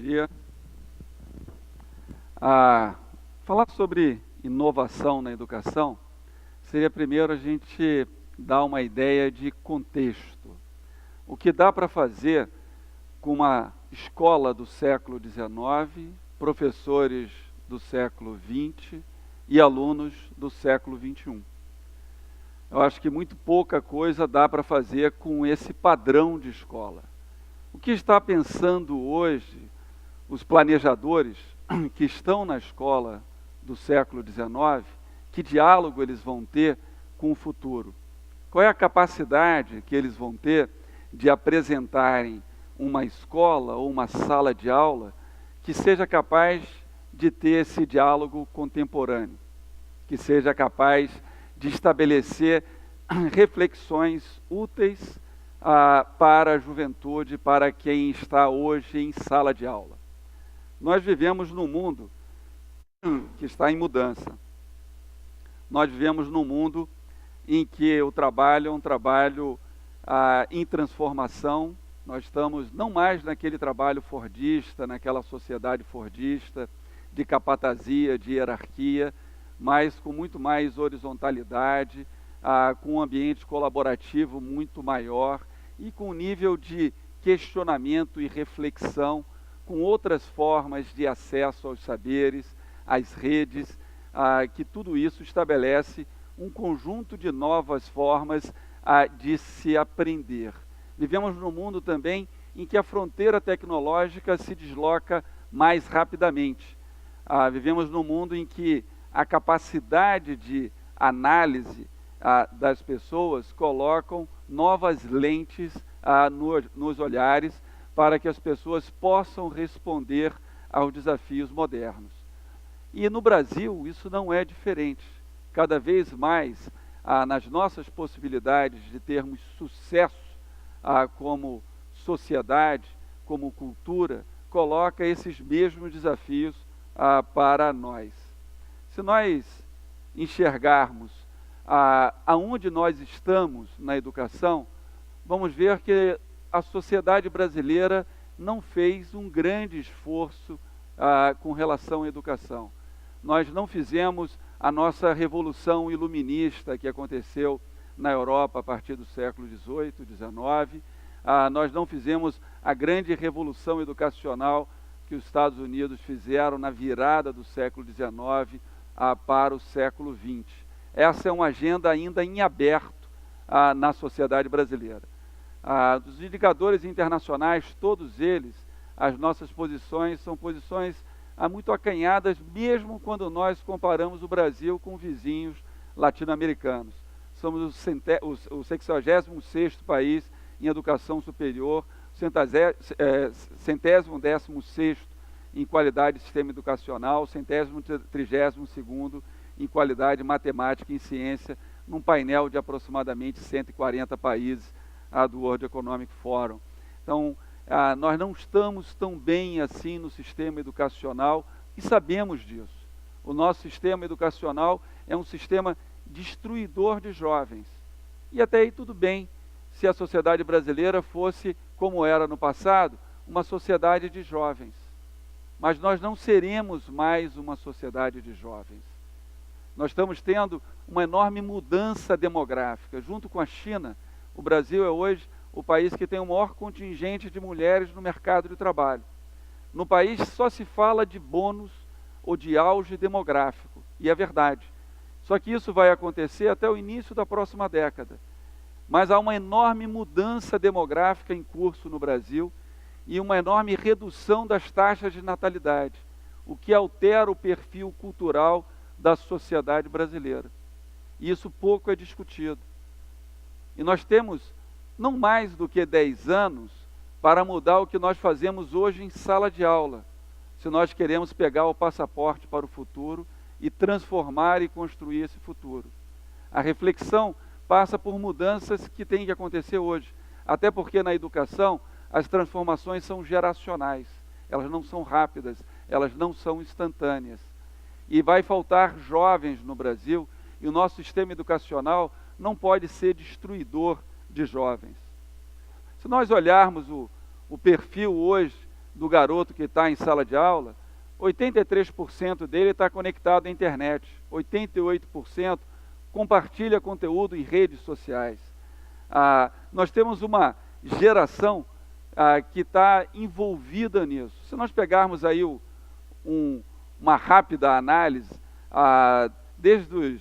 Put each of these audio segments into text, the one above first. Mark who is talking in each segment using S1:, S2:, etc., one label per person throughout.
S1: dia. Falar sobre inovação na educação seria primeiro a gente dar uma ideia de contexto. O que dá para fazer com uma escola do século XIX, professores do século XX e alunos do século XXI. Eu acho que muito pouca coisa dá para fazer com esse padrão de escola. O que está pensando hoje os planejadores que estão na escola do século XIX, que diálogo eles vão ter com o futuro? Qual é a capacidade que eles vão ter de apresentarem uma escola ou uma sala de aula que seja capaz de ter esse diálogo contemporâneo, que seja capaz de estabelecer reflexões úteis para a juventude, para quem está hoje em sala de aula. Nós vivemos num mundo que está em mudança. Nós vivemos num mundo em que o trabalho é um trabalho em transformação. Nós estamos não mais naquele trabalho fordista, naquela sociedade fordista, de capatazia, de hierarquia, mas com muito mais horizontalidade, com um ambiente colaborativo muito maior e com um nível de questionamento e reflexão, com outras formas de acesso aos saberes, às redes, que tudo isso estabelece um conjunto de novas formas de se aprender. Vivemos num mundo também em que a fronteira tecnológica se desloca mais rapidamente. Vivemos num mundo em que a capacidade de análise das pessoas colocam novas lentes nos olhares para que as pessoas possam responder aos desafios modernos. E no Brasil isso não é diferente. Cada vez mais, nas nossas possibilidades de termos sucesso como sociedade, como cultura, coloca esses mesmos desafios para nós. Se nós enxergarmos aonde nós estamos na educação, vamos ver que a sociedade brasileira não fez um grande esforço com relação à educação. Nós não fizemos a nossa revolução iluminista que aconteceu na Europa a partir do século XVIII, XIX. Nós não fizemos a grande revolução educacional que os Estados Unidos fizeram na virada do século XIX para o século XX. Essa é uma agenda ainda em aberto na sociedade brasileira. Dos indicadores internacionais, todos eles, as nossas posições são posições muito acanhadas, mesmo quando nós comparamos o Brasil com vizinhos latino-americanos. Somos o 66º país em educação superior, o 116º em qualidade de sistema educacional, o 132º em qualidade matemática e em ciência, num painel de aproximadamente 140 países do World Economic Forum. Então, nós não estamos tão bem assim no sistema educacional e sabemos disso. O nosso sistema educacional é um sistema destruidor de jovens. E até aí tudo bem se a sociedade brasileira fosse, como era no passado, uma sociedade de jovens. Mas nós não seremos mais uma sociedade de jovens. Nós estamos tendo uma enorme mudança demográfica. Junto com a China, o Brasil é hoje o país que tem o maior contingente de mulheres no mercado de trabalho. No país só se fala de bônus ou de auge demográfico, e é verdade. Só que isso vai acontecer até o início da próxima década. Mas há uma enorme mudança demográfica em curso no Brasil e uma enorme redução das taxas de natalidade, o que altera o perfil cultural da sociedade brasileira. E isso pouco é discutido. E nós temos não mais do que 10 anos para mudar o que nós fazemos hoje em sala de aula, se nós queremos pegar o passaporte para o futuro e transformar e construir esse futuro. A reflexão passa por mudanças que têm que acontecer hoje, até porque na educação as transformações são geracionais, elas não são rápidas, elas não são instantâneas. E vai faltar jovens no Brasil, e o nosso sistema educacional não pode ser destruidor de jovens. Se nós olharmos o perfil hoje do garoto que está em sala de aula, 83% dele está conectado à internet, 88% compartilha conteúdo em redes sociais. Nós temos uma geração que está envolvida nisso. Se nós pegarmos aí uma rápida análise, desde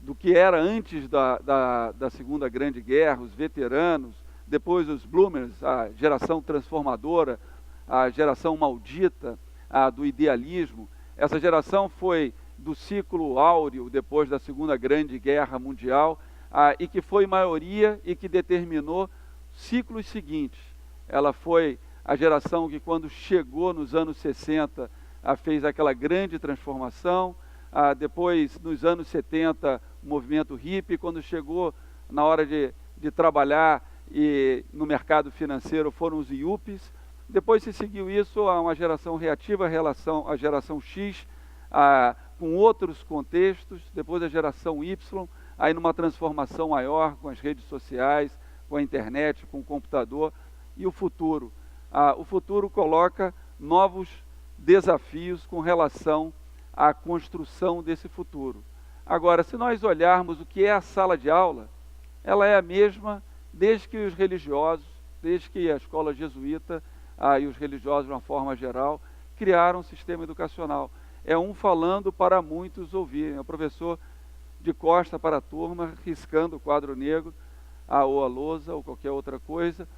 S1: do que era antes da Segunda Grande Guerra, os veteranos, depois os bloomers, a geração transformadora, a geração maldita do idealismo. Essa geração foi do ciclo áureo depois da Segunda Grande Guerra Mundial, e que foi maioria e que determinou ciclos seguintes. Ela foi a geração que, quando chegou nos anos 60, fez aquela grande transformação. Depois, nos anos 70, o movimento hippie. Quando chegou na hora de trabalhar e no mercado financeiro, foram os yuppies. Depois se seguiu isso a uma geração reativa, a geração X, com outros contextos. Depois a geração Y, aí numa transformação maior com as redes sociais, com a internet, com o computador. E o futuro? O futuro coloca novos desafios com relação à construção desse futuro. Agora, se nós olharmos o que é a sala de aula, ela é a mesma desde que os religiosos, desde que a escola jesuíta e os religiosos, de uma forma geral, criaram um sistema educacional. É um falando para muitos ouvirem. É o professor de costa para a turma, riscando o quadro negro, ou a lousa, ou qualquer outra coisa,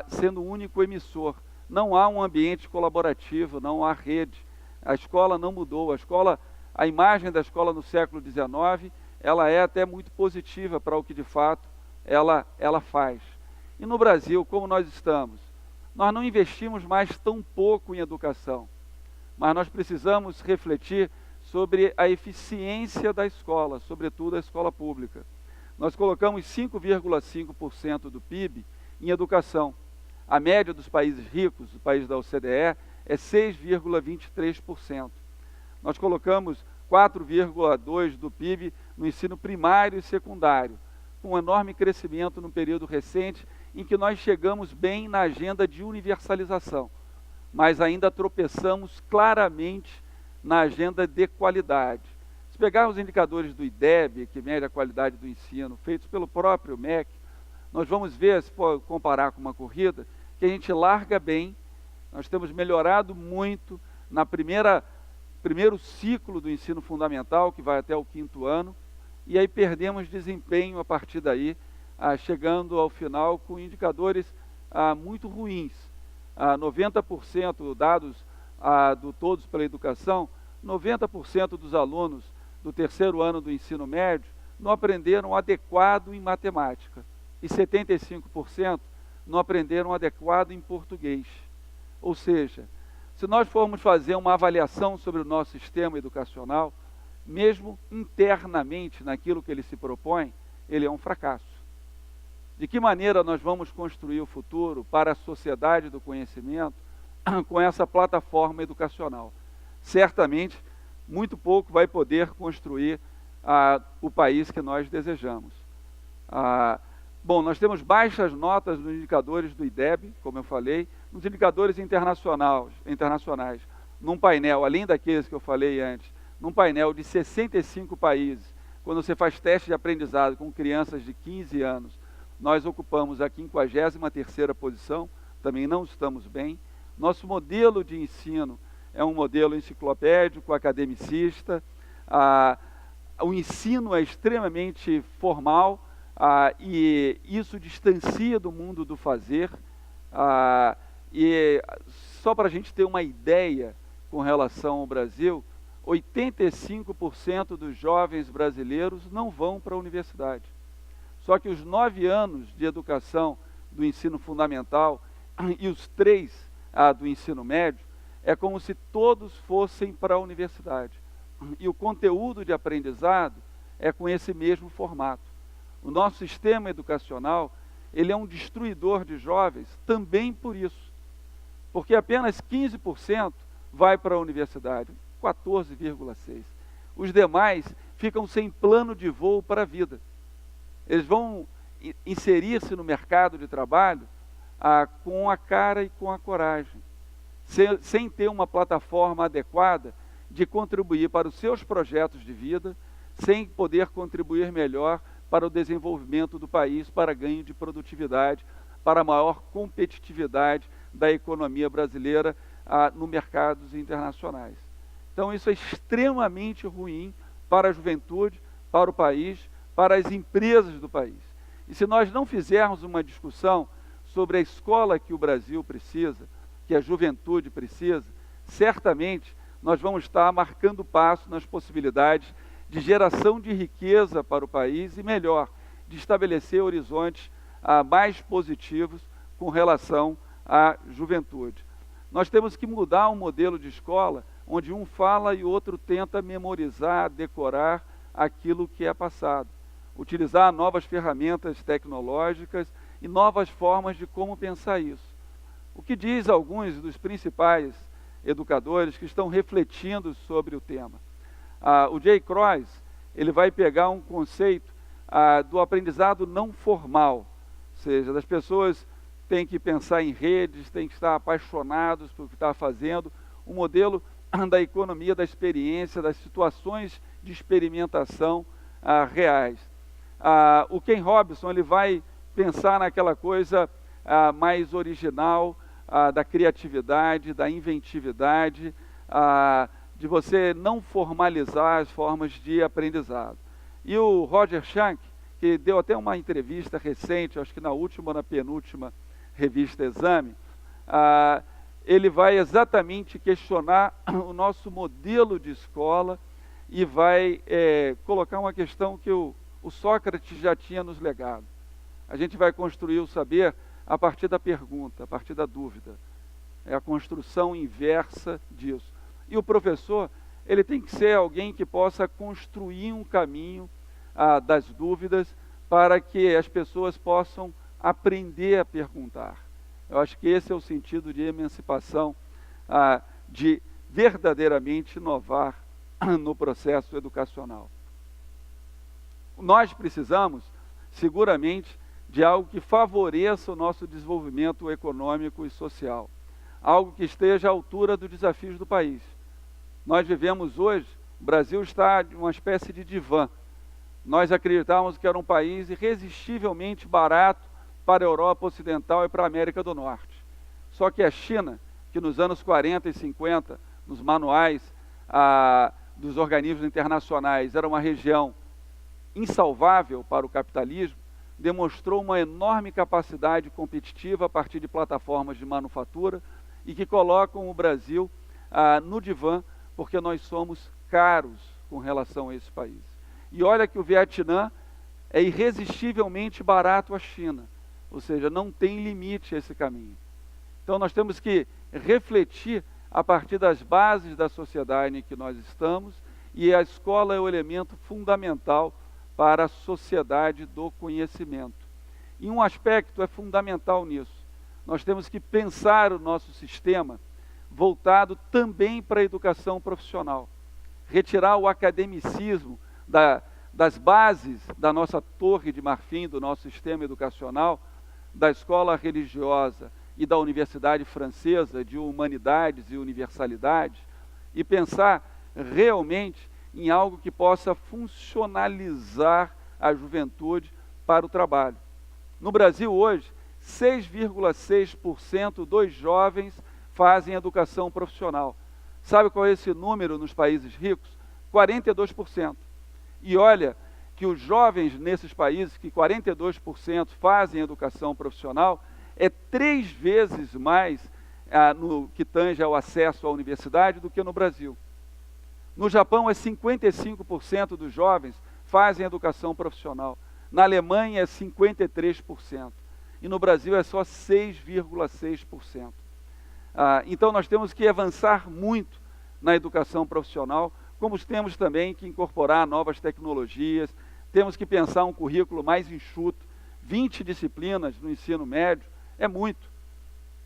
S1: sendo o único emissor. Não há um ambiente colaborativo, não há rede. A escola não mudou. A imagem da escola no século XIX, ela é até muito positiva para o que de fato ela faz. E no Brasil, como nós estamos? Nós não investimos mais tão pouco em educação, mas nós precisamos refletir sobre a eficiência da escola, sobretudo a escola pública. Nós colocamos 5,5% do PIB em educação. A média dos países ricos, do país da OCDE, é 6,23%. Nós colocamos 4,2% do PIB no ensino primário e secundário, com um enorme crescimento no período recente, em que nós chegamos bem na agenda de universalização, mas ainda tropeçamos claramente na agenda de qualidade. Se pegar os indicadores do IDEB, que mede a qualidade do ensino, feitos pelo próprio MEC, nós vamos ver, se for comparar com uma corrida, que a gente larga bem. Nós temos melhorado muito na primeiro ciclo do ensino fundamental, que vai até o 5º ano, e aí perdemos desempenho a partir daí, chegando ao final com indicadores muito ruins. 90% dados do Todos pela Educação, 90% dos alunos do 3º ano do ensino médio não aprenderam adequado em matemática, e 75% não aprenderam adequado em português. Ou seja, se nós formos fazer uma avaliação sobre o nosso sistema educacional, mesmo internamente naquilo que ele se propõe, ele é um fracasso. De que maneira nós vamos construir o futuro para a sociedade do conhecimento com essa plataforma educacional? Certamente, muito pouco vai poder construir o país que nós desejamos. Bom, nós temos baixas notas nos indicadores do IDEB, como eu falei, nos indicadores internacionais. Num painel, além daqueles que eu falei antes, num painel de 65 países, quando você faz teste de aprendizado com crianças de 15 anos, nós ocupamos a 53ª posição, também não estamos bem. Nosso modelo de ensino é um modelo enciclopédico, academicista. O ensino é extremamente formal, e isso distancia do mundo do fazer. E só para a gente ter uma ideia com relação ao Brasil, 85% dos jovens brasileiros não vão para a universidade. Só que os 9 anos de educação do ensino fundamental e os 3 do ensino médio, é como se todos fossem para a universidade. E o conteúdo de aprendizado é com esse mesmo formato. O nosso sistema educacional, ele é um destruidor de jovens também por isso. Porque apenas 15% vai para a universidade, 14,6%. Os demais ficam sem plano de voo para a vida. Eles vão inserir-se no mercado de trabalho com a cara e com a coragem, sem ter uma plataforma adequada de contribuir para os seus projetos de vida, sem poder contribuir melhor para o desenvolvimento do país, para ganho de produtividade, para maior competitividade da economia brasileira no mercados internacionais. Então isso é extremamente ruim para a juventude, para o país, para as empresas do país. E se nós não fizermos uma discussão sobre a escola que o Brasil precisa, que a juventude precisa, certamente nós vamos estar marcando passo nas possibilidades de geração de riqueza para o país e, melhor, de estabelecer horizontes mais positivos com relação à juventude. Nós temos que mudar um modelo de escola onde um fala e o outro tenta memorizar, decorar aquilo que é passado. Utilizar novas ferramentas tecnológicas e novas formas de como pensar isso. O que diz alguns dos principais educadores que estão refletindo sobre o tema. O Jay Cross, ele vai pegar um conceito do aprendizado não formal, ou seja, das pessoas têm que pensar em redes, têm que estar apaixonados pelo que está fazendo, um modelo da economia da experiência, das situações de experimentação reais. O Ken Robinson, ele vai pensar naquela coisa mais original, da criatividade, da inventividade, de você não formalizar as formas de aprendizado. E o Roger Schank, que deu até uma entrevista recente, acho que na última ou na penúltima revista Exame, ele vai exatamente questionar o nosso modelo de escola e vai colocar uma questão que o Sócrates já tinha nos legado. A gente vai construir o saber a partir da pergunta, a partir da dúvida. É a construção inversa disso. E o professor, ele tem que ser alguém que possa construir um caminho das dúvidas para que as pessoas possam aprender a perguntar. Eu acho que esse é o sentido de emancipação, de verdadeiramente inovar no processo educacional. Nós precisamos, seguramente, de algo que favoreça o nosso desenvolvimento econômico e social. Algo que esteja à altura dos desafios do país. Nós vivemos hoje, o Brasil está em uma espécie de divã. Nós acreditávamos que era um país irresistivelmente barato para a Europa Ocidental e para a América do Norte. Só que a China, que nos anos 40 e 50, nos manuais dos organismos internacionais, era uma região insalvável para o capitalismo, demonstrou uma enorme capacidade competitiva a partir de plataformas de manufatura e que colocam o Brasil no divã, porque nós somos caros com relação a esse país. E olha que o Vietnã é irresistivelmente barato à China, ou seja, não tem limite esse caminho. Então nós temos que refletir a partir das bases da sociedade em que nós estamos, e a escola é o elemento fundamental para a sociedade do conhecimento. E um aspecto é fundamental nisso. Nós temos que pensar o nosso sistema voltado também para a educação profissional. Retirar o academicismo das bases da nossa torre de marfim, do nosso sistema educacional, da escola religiosa e da universidade francesa de humanidades e universalidades, e pensar realmente em algo que possa funcionalizar a juventude para o trabalho. No Brasil hoje, 6,6% dos jovens fazem educação profissional. Sabe qual é esse número nos países ricos? 42%. E olha que os jovens nesses países, que 42% fazem educação profissional, é 3 vezes mais no que tange ao acesso à universidade do que no Brasil. No Japão, 55% dos jovens fazem educação profissional. Na Alemanha, é 53%. E no Brasil, é só 6,6%. Então, nós temos que avançar muito na educação profissional, como temos também que incorporar novas tecnologias, temos que pensar um currículo mais enxuto. 20 disciplinas no ensino médio é muito.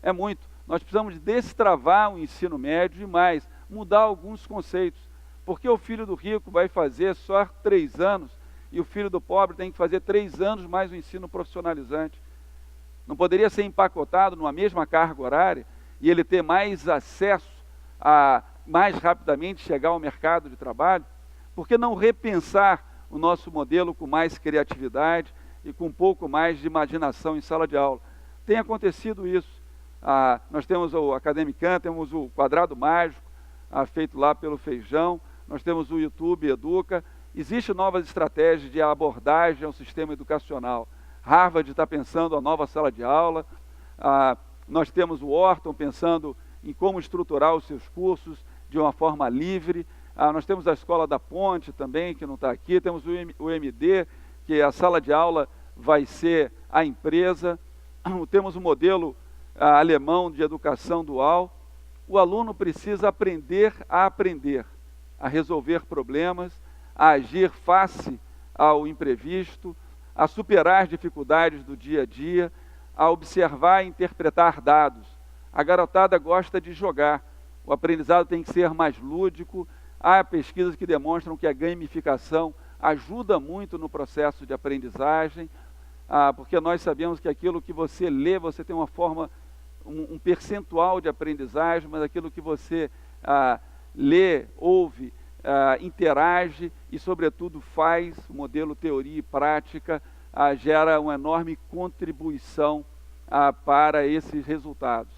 S1: É muito. Nós precisamos destravar o ensino médio e mais, mudar alguns conceitos. Porque o filho do rico vai fazer só 3 anos e o filho do pobre tem que fazer 3 anos mais o ensino profissionalizante. Não poderia ser empacotado numa mesma carga horária e ele ter mais acesso a mais rapidamente chegar ao mercado de trabalho, por que não repensar o nosso modelo com mais criatividade e com um pouco mais de imaginação em sala de aula? Tem acontecido isso. Nós temos o Academicam, temos o Quadrado Mágico, feito lá pelo Feijão, nós temos o YouTube Educa. Existem novas estratégias de abordagem ao sistema educacional. Harvard está pensando a nova sala de aula, nós temos o Wharton pensando em como estruturar os seus cursos de uma forma livre, nós temos a Escola da Ponte também, que não está aqui, temos o MD, que a sala de aula vai ser a empresa, temos o modelo alemão de educação dual. O aluno precisa aprender, a resolver problemas, a agir face ao imprevisto, a superar as dificuldades do dia a dia, a observar e interpretar dados. A garotada gosta de jogar, o aprendizado tem que ser mais lúdico. Há pesquisas que demonstram que a gamificação ajuda muito no processo de aprendizagem, porque nós sabemos que aquilo que você lê, você tem uma forma, um percentual de aprendizagem, mas aquilo que você lê, ouve, interage e, sobretudo, faz, o modelo teoria e prática, gera uma enorme contribuição para esses resultados.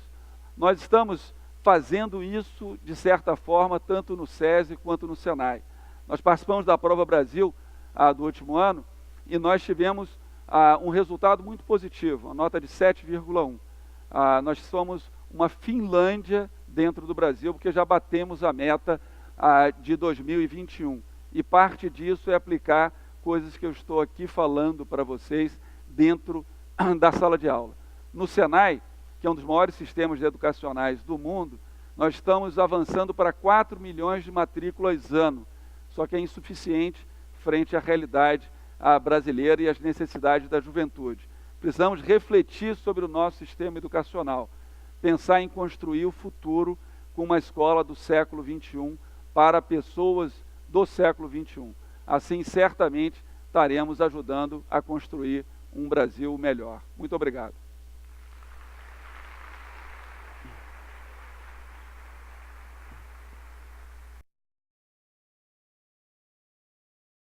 S1: Nós estamos fazendo isso, de certa forma, tanto no SESI quanto no SENAI. Nós participamos da Prova Brasil do último ano e nós tivemos um resultado muito positivo, uma nota de 7,1. Nós somos uma Finlândia dentro do Brasil, porque já batemos a meta de 2021. E parte disso é aplicar coisas que eu estou aqui falando para vocês dentro da sala de aula. No SENAI, que é um dos maiores sistemas educacionais do mundo, nós estamos avançando para 4 milhões de matrículas ano, só que é insuficiente frente à realidade brasileira e às necessidades da juventude. Precisamos refletir sobre o nosso sistema educacional, pensar em construir o futuro com uma escola do século XXI para pessoas do século XXI. Assim, certamente, estaremos ajudando a construir um Brasil melhor. Muito obrigado.